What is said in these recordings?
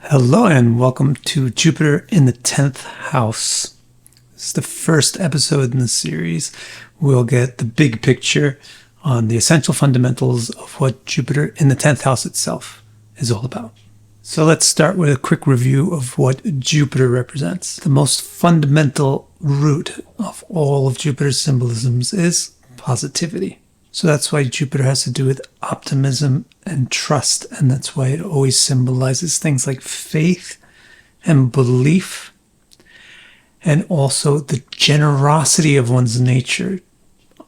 Hello and welcome to Jupiter in the 10th house. This is the first episode in the series. We'll get the big picture on the essential fundamentals of what Jupiter in the 10th house itself is all about. So let's start with a quick review of what Jupiter represents. The most fundamental root of all of Jupiter's symbolisms is positivity. So that's why Jupiter has to do with optimism and trust, and that's why it always symbolizes things like faith and belief, and also the generosity of one's nature.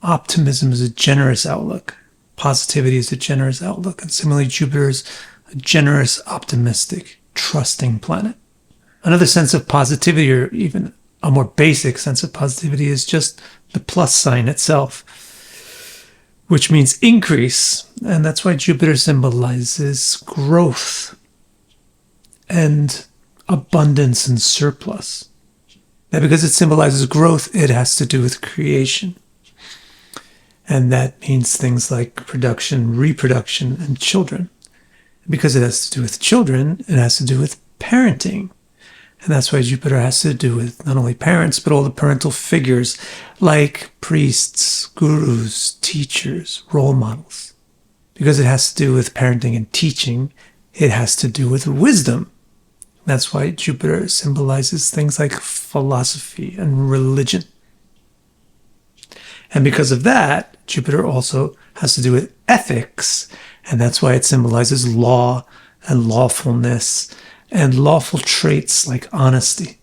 Optimism is a generous outlook. Positivity is a generous outlook, and similarly, Jupiter is a generous, optimistic, trusting planet. Another sense of positivity, or even a more basic sense of positivity, is just the plus sign itself, which means increase, and that's why Jupiter symbolizes growth and abundance and surplus. Now, because it symbolizes growth, it has to do with creation. And that means things like production, reproduction, and children. Because it has to do with children, it has to do with parenting. And that's why Jupiter has to do with not only parents, but all the parental figures like priests, gurus, teachers, role models. Because it has to do with parenting and teaching, it has to do with wisdom. That's why Jupiter symbolizes things like philosophy and religion. And because of that, Jupiter also has to do with ethics. And that's why it symbolizes law and lawfulness and lawful traits like honesty.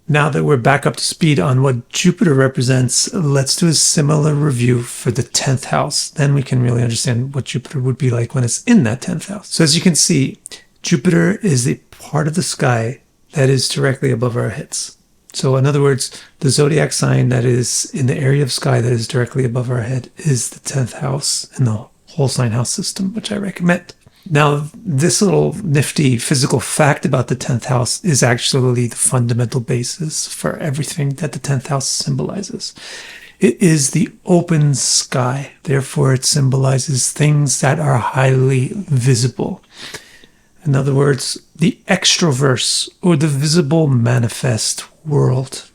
Now that we're back up to speed on what Jupiter represents, let's do a similar review for the 10th house. Then we can really understand what Jupiter would be like when it's in that 10th house. So as you can see, Jupiter is the part of the sky that is directly above our heads. So in other words, the zodiac sign that is in the area of sky that is directly above our head is the 10th house in the whole sign house system, which I recommend. Now, this little nifty physical fact about the 10th house is actually the fundamental basis for everything that the 10th house symbolizes. It is the open sky. Therefore, it symbolizes things that are highly visible. In other words, the extroverse or the visible manifest world,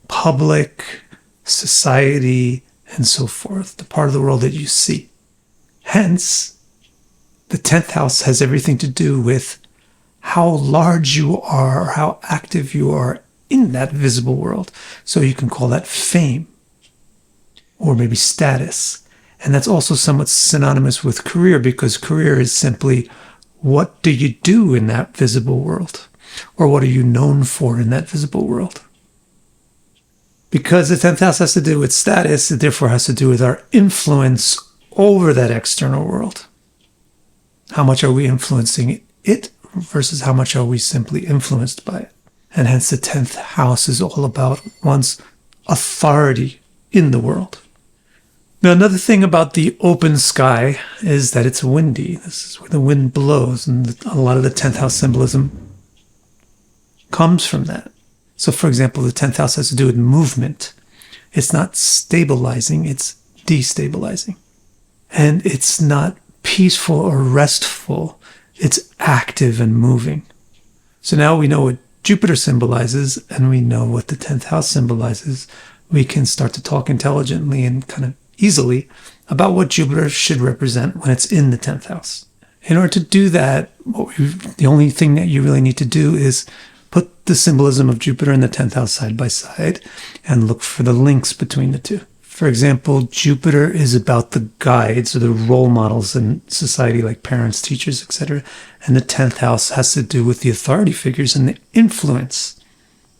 public, society, and so forth, the part of the world that you see. Hence, the 10th house has everything to do with how large you are or how active you are in that visible world. So you can call that fame or maybe status. And that's also somewhat synonymous with career, because career is simply what do you do in that visible world, or what are you known for in that visible world. Because the 10th house has to do with status, it therefore has to do with our influence over that external world. How much are we influencing it versus how much are we simply influenced by it? And hence the 10th house is all about one's authority in the world. Now, another thing about the open sky is that it's windy. This is where the wind blows, and a lot of the 10th house symbolism comes from that. So, for example, the 10th house has to do with movement. It's not stabilizing, it's destabilizing. And it's not peaceful or restful, it's active and moving. So now we know what Jupiter symbolizes, and we know what the 10th house symbolizes. We can start to talk intelligently and kind of easily about what Jupiter should represent when it's in the 10th house. In order to do that, the only thing that you really need to do is put the symbolism of Jupiter and the 10th house side by side and look for the links between the two. For example, Jupiter is about the guides or the role models in society like parents, teachers, etc. And the 10th house has to do with the authority figures and the influence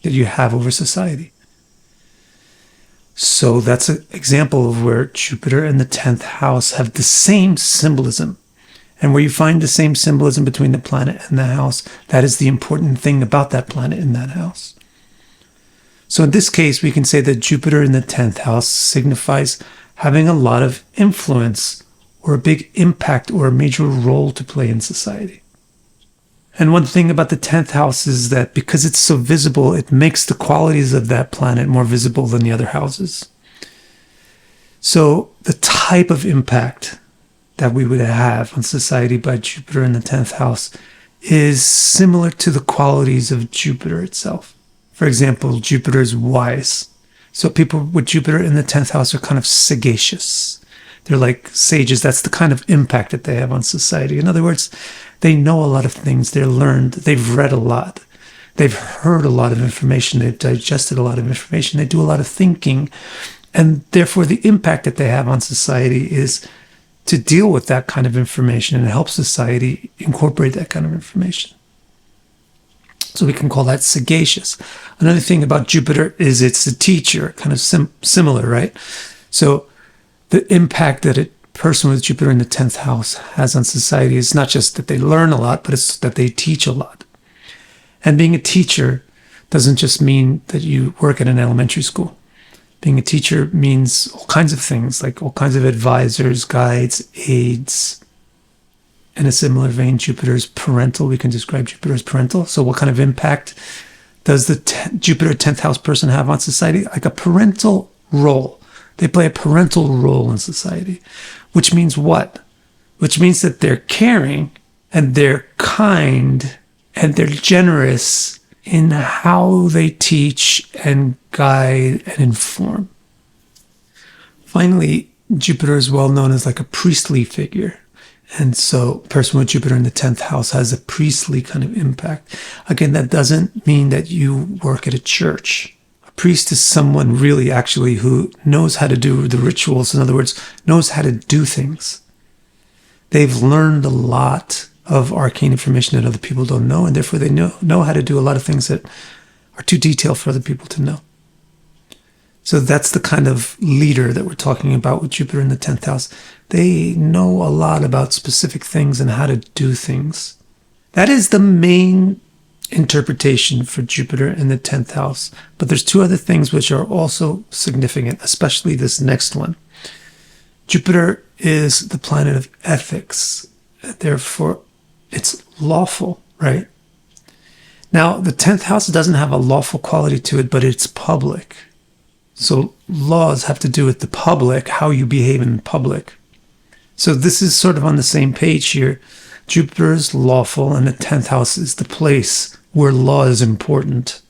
that you have over society. So that's an example of where Jupiter and the 10th house have the same symbolism. And where you find the same symbolism between the planet and the house, that is the important thing about that planet in that house. So in this case, we can say that Jupiter in the 10th house signifies having a lot of influence or a big impact or a major role to play in society. And one thing about the 10th house is that because it's so visible, it makes the qualities of that planet more visible than the other houses. So the type of impact that we would have on society by Jupiter in the 10th house is similar to the qualities of Jupiter itself. For example, Jupiter is wise. So people with Jupiter in the 10th house are kind of sagacious. They're like sages. That's the kind of impact that they have on society. In other words, they know a lot of things. They're learned. They've read a lot. They've heard a lot of information. They've digested a lot of information. They do a lot of thinking. And therefore, the impact that they have on society is to deal with that kind of information and help society incorporate that kind of information. So we can call that sagacious. Another thing about Jupiter is it's a teacher, kind of similar, right? So the impact that a person with Jupiter in the 10th house has on society is not just that they learn a lot, but it's that they teach a lot. And being a teacher doesn't just mean that you work at an elementary school. Being a teacher means all kinds of things, like all kinds of advisors, guides, aides. In a similar vein, Jupiter is parental. We can describe Jupiter as parental. So what kind of impact does the Jupiter 10th house person have on society? Like a parental role. They play a parental role in society. Which means what? Which means that they're caring and they're kind and they're generous in how they teach and guide and inform. Finally, Jupiter is well known as like a priestly figure. And so a person with Jupiter in the 10th house has a priestly kind of impact. Again, that doesn't mean that you work at a church. A priest is someone really actually who knows how to do the rituals. In other words, knows how to do things. They've learned a lot of arcane information that other people don't know, and therefore they know how to do a lot of things that are too detailed for other people to know. So that's the kind of leader that we're talking about with Jupiter in the 10th house. They know a lot about specific things and how to do things. That is the main interpretation for Jupiter in the 10th house. But there's two other things which are also significant, especially this next one. Jupiter is the planet of ethics. Therefore, it's lawful, right? Now, the 10th house doesn't have a lawful quality to it, but it's public. So laws have to do with the public, how you behave in public. So this is sort of on the same page here. Jupiter is lawful, and the 10th house is the place where law is important.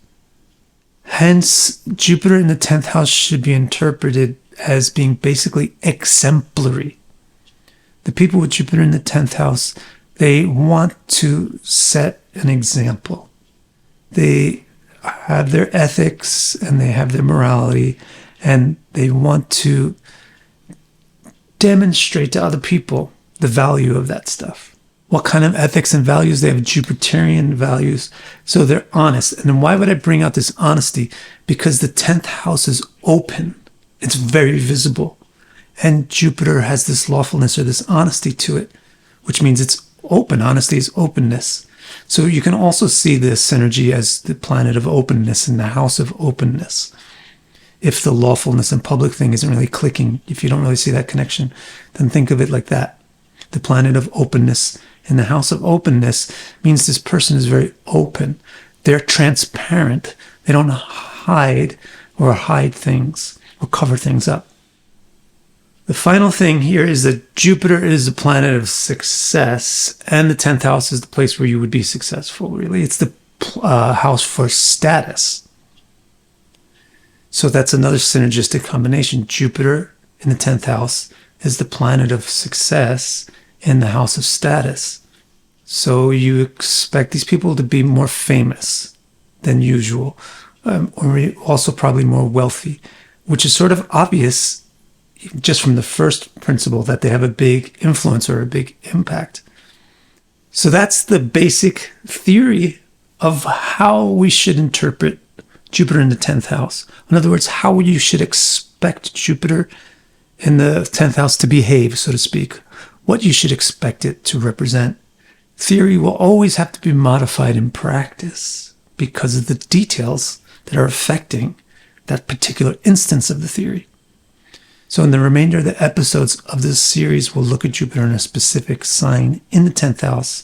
Hence, Jupiter in the 10th house should be interpreted as being basically exemplary. The people with Jupiter in the 10th house, they want to set an example. They have their ethics and they have their morality, and they want to demonstrate to other people the value of that stuff. What kind of ethics and values? They have Jupiterian values, so they're honest. And then why would I bring out this honesty? Because the 10th house is open. It's very visible. And Jupiter has this lawfulness or this honesty to it, which means it's open. Honesty is openness. So you can also see this synergy as the planet of openness in the house of openness. If the lawfulness and public thing isn't really clicking, if you don't really see that connection, then think of it like that. The planet of openness in the house of openness means this person is very open. They're transparent. They don't hide things or cover things up. The final thing here is that Jupiter is the planet of success, and the 10th house is the place where you would be successful, really. It's the house for status. So that's another synergistic combination. Jupiter in the 10th house is the planet of success in the house of status. So you expect these people to be more famous than usual, or also probably more wealthy, which is sort of obvious just from the first principle that they have a big influence or a big impact. So that's the basic theory of how we should interpret Jupiter in the 10th house. In other words, how you should expect Jupiter in the 10th house to behave, so to speak. What you should expect it to represent. Theory will always have to be modified in practice because of the details that are affecting that particular instance of the theory. So in the remainder of the episodes of this series, we'll look at Jupiter in a specific sign in the 10th house,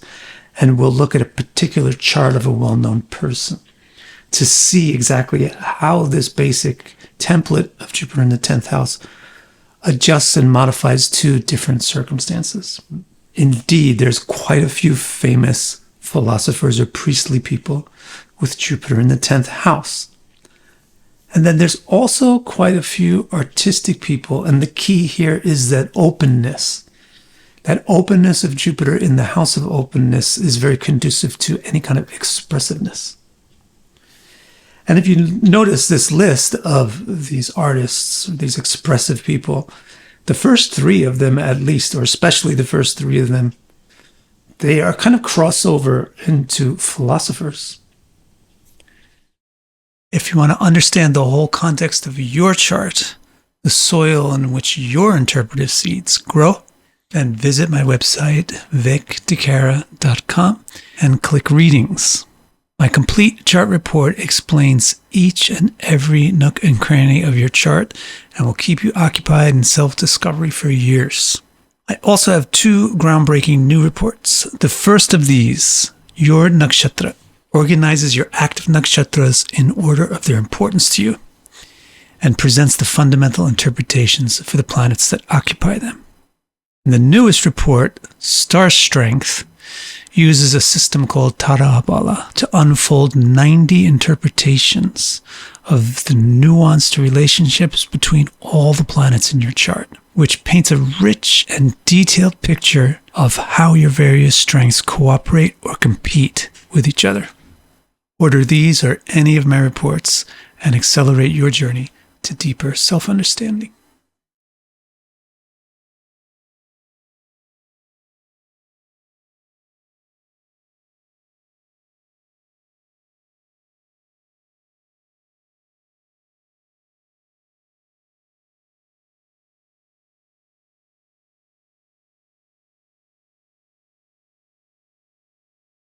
and we'll look at a particular chart of a well-known person to see exactly how this basic template of Jupiter in the 10th house adjusts and modifies to different circumstances. Indeed, there's quite a few famous philosophers or priestly people with Jupiter in the 10th house. And then there's also quite a few artistic people, and the key here is that openness. That openness of Jupiter in the house of openness is very conducive to any kind of expressiveness. And if you notice this list of these artists, these expressive people, the first three of them at least, or especially the first three of them, they are kind of crossover into philosophers. If you want to understand the whole context of your chart, the soil in which your interpretive seeds grow, then visit my website, vicdecara.com, and click Readings. My complete chart report explains each and every nook and cranny of your chart and will keep you occupied in self-discovery for years. I also have two groundbreaking new reports. The first of these, Your Nakshatra, organizes your active nakshatras in order of their importance to you and presents the fundamental interpretations for the planets that occupy them. And the newest report, Star Strength, uses a system called Tarabala to unfold 90 interpretations of the nuanced relationships between all the planets in your chart, which paints a rich and detailed picture of how your various strengths cooperate or compete with each other. Order these or any of my reports and accelerate your journey to deeper self-understanding.